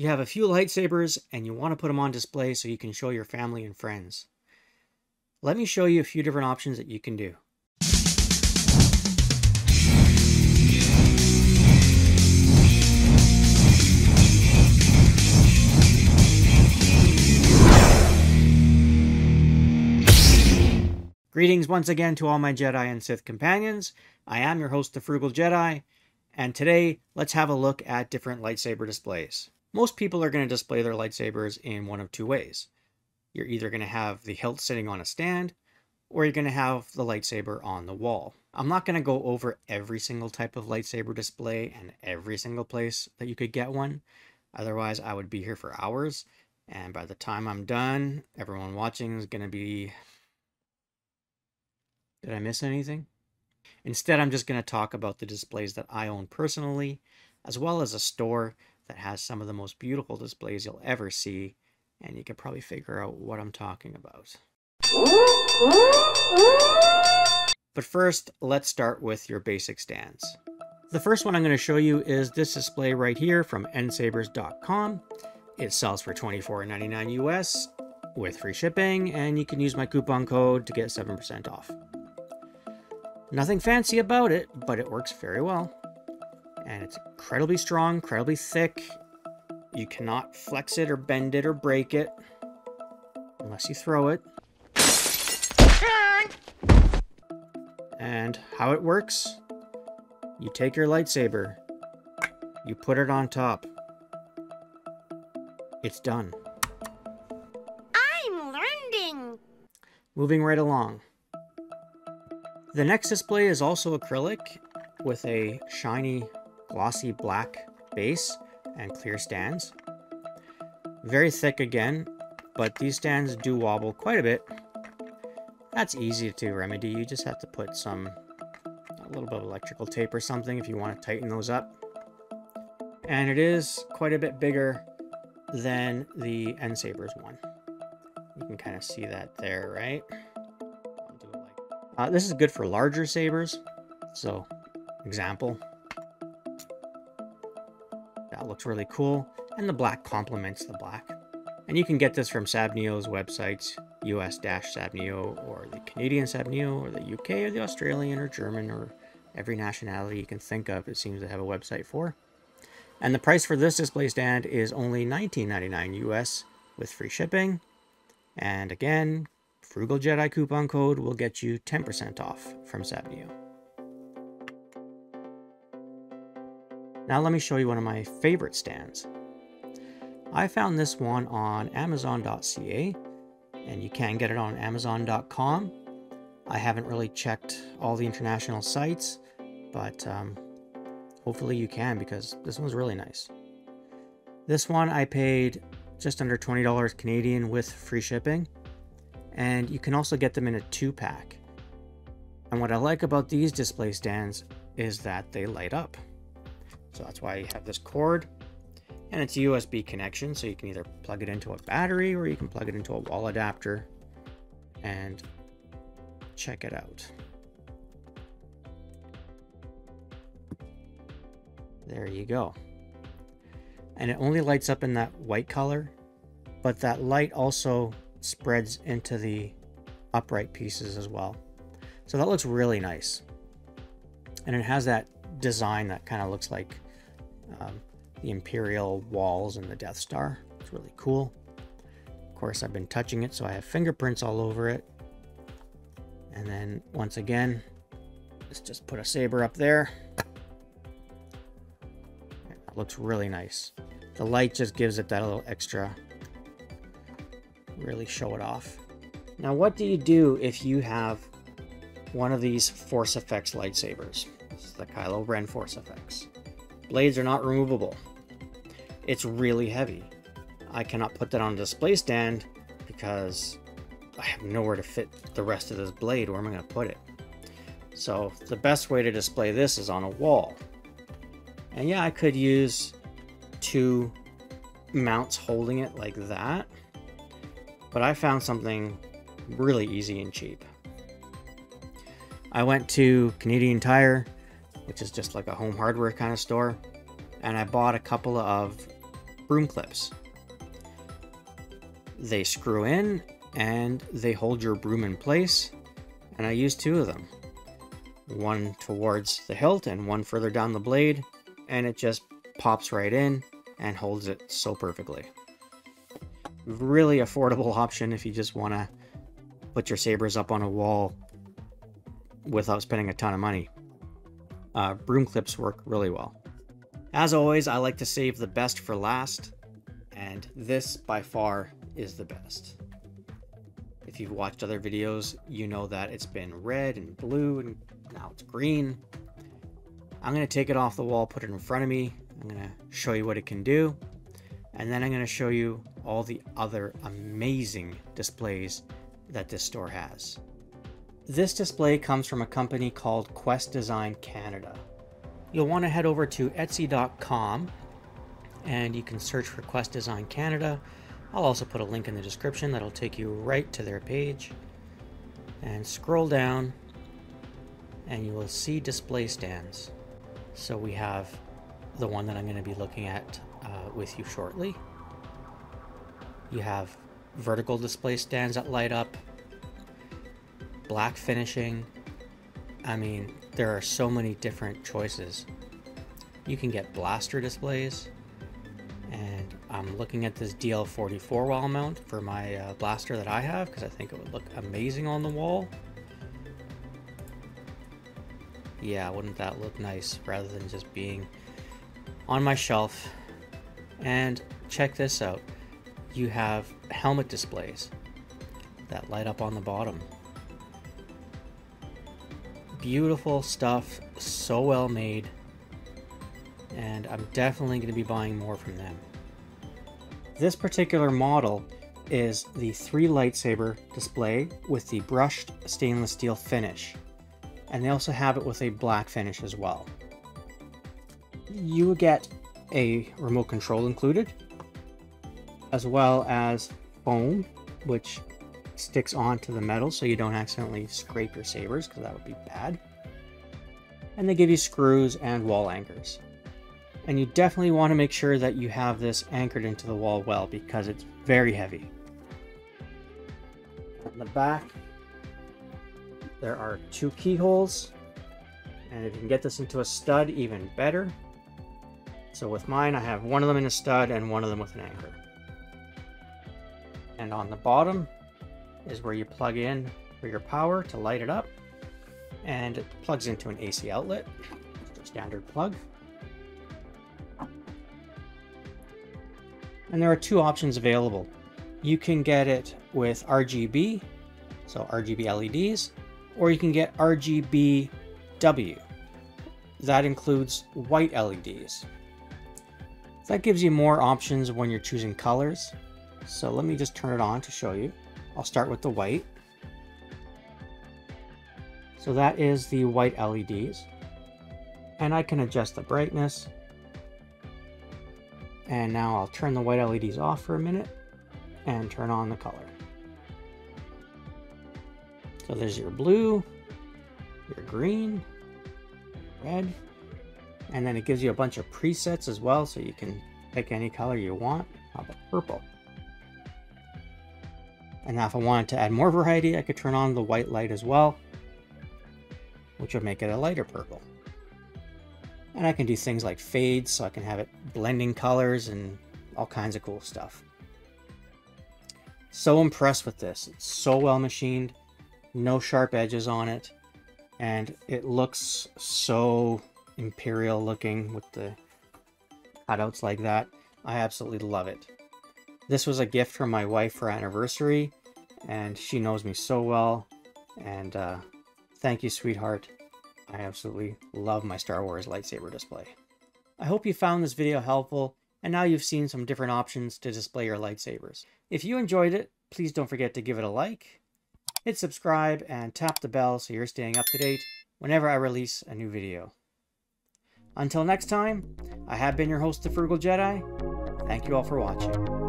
You have a few lightsabers and you want to put them on display so you can show your family and friends. Let me show you a few different options that you can do. Greetings once again to all my Jedi and Sith companions. I am your host, the Frugal Jedi, and today let's have a look at different lightsaber displays. Most people are going to display their lightsabers in one of two ways. You're either going to have the hilt sitting on a stand, or you're going to have the lightsaber on the wall. I'm not going to go over every single type of lightsaber display and every single place that you could get one. Otherwise, I would be here for hours, and by the time I'm done, everyone watching is going to be... Did I miss anything? Instead, I'm just going to talk about the displays that I own personally, as well as a store that has some of the most beautiful displays you'll ever see, and you can probably figure out what I'm talking about. But first, let's start with your basic stands. The first one I'm going to show you is this display right here from NSABERS.com. It sells for $24.99 US with free shipping, and you can use my coupon code to get 7% off. Nothing fancy about it, but it works very well. And it's incredibly strong, incredibly thick. You cannot flex it or bend it or break it unless you throw it. And how it works, you take your lightsaber, you put it on top. It's done. I'm learning. Moving right along. The next display is also acrylic with a shiny, glossy black base and clear stands. Very thick again, but these stands do wobble quite a bit. That's easy to remedy. You just have to put a little bit of electrical tape or something if you want to tighten those up. And it is quite a bit bigger than the NSABERS one. You can kind of see that there, right? This is good for larger sabers. So, example. That looks really cool. And the black complements the black. And you can get this from SABNEO's websites, US-SABNEO, or the Canadian SABNEO, or the UK, or the Australian, or German, or every nationality you can think of, it seems to have a website for. And the price for this display stand is only $19.99 US with free shipping. And again, Frugal Jedi coupon code will get you 10% off from SABNEO. Now let me show you one of my favorite stands. I found this one on Amazon.ca, and you can get it on Amazon.com. I haven't really checked all the international sites, but hopefully you can, because this one's really nice. This one I paid just under $20 Canadian with free shipping. And you can also get them in a 2-pack. And what I like about these display stands is that they light up. So that's why you have this cord, and it's a USB connection, so you can either plug it into a battery or you can plug it into a wall adapter and check it out. There you go. And it only lights up in that white color, but that light also spreads into the upright pieces as well. So that looks really nice. And it has that design that kind of looks like the Imperial walls and the Death Star. It's really cool. Of course, I've been touching it, so I have fingerprints all over it. And then once again, let's just put a saber up there. That looks really nice. The light just gives it that little extra, really show it off. Now, what do you do if you have one of these Force Effects lightsabers? This is the Kylo Ren Force Effects. Blades are not removable. It's really heavy. I cannot put that on a display stand because I have nowhere to fit the rest of this blade. Where am I going to put it? So the best way to display this is on a wall. And yeah, I could use 2 mounts holding it like that. But I found something really easy and cheap. I went to Canadian Tire, which is just like a home hardware kind of store, and I bought a couple of broom clips. They screw in and they hold your broom in place, and I use two of them. One towards the hilt and one further down the blade, and it just pops right in and holds it so perfectly. Really affordable option if you just want to put your sabers up on a wall without spending a ton of money. Broom clips work really well. As always, I like to save the best for last, and this by far is the best. If you've watched other videos, you know that it's been red and blue and now it's green. I'm going to take it off the wall, put it in front of me. I'm going to show you what it can do. And then I'm going to show you all the other amazing displays that this store has. This display comes from a company called Quest Design Canada. You'll want to head over to etsy.com and you can search for Quest Design Canada. I'll also put a link in the description that'll take you right to their page. And scroll down and you will see display stands. So we have the one that I'm going to be looking at with you shortly. You have vertical display stands that light up, black finishing. I mean, there are so many different choices. You can get blaster displays, and I'm looking at this DL44 wall mount for my blaster that I have because I think it would look amazing on the wall. Yeah, wouldn't that look nice rather than just being on my shelf? And check this out. You have helmet displays that light up on the bottom. Beautiful stuff, so well made, and I'm definitely going to be buying more from them. This particular model is the 3 lightsaber display with the brushed stainless steel finish, and they also have it with a black finish as well. You get a remote control included, as well as foam, which sticks onto the metal so you don't accidentally scrape your sabers, because that would be bad. And they give you screws and wall anchors. And you definitely want to make sure that you have this anchored into the wall well, because it's very heavy. On the back, there are 2 keyholes, and if you can get this into a stud, even better. So with mine, I have one of them in a stud and one of them with an anchor. And on the bottom is where you plug in for your power to light it up, and it plugs into an AC outlet, just a standard plug. And there are 2 options available. You can get it with RGB, so RGB LEDs, or you can get RGBW. That includes white LEDs. That gives you more options when you're choosing colors. So let me just turn it on to show you. I'll start with the white. So that is the white LEDs. And I can adjust the brightness. And now I'll turn the white LEDs off for a minute and turn on the color. So there's your blue, your green, red, and then it gives you a bunch of presets as well, so you can pick any color you want. How about purple? And now if I wanted to add more variety, I could turn on the white light as well, which would make it a lighter purple. And I can do things like fades, so I can have it blending colors and all kinds of cool stuff. So impressed with this. It's so well machined, no sharp edges on it, and it looks so imperial looking with the cutouts like that. I absolutely love it. This was a gift from my wife for our anniversary, and she knows me so well, and thank you, sweetheart. I absolutely love my Star Wars lightsaber display. I hope you found this video helpful, and now you've seen some different options to display your lightsabers. If you enjoyed it, please don't forget to give it a like, hit subscribe, and tap the bell so you're staying up to date whenever I release a new video. Until next time, I have been your host, the Frugal Jedi. Thank you all for watching.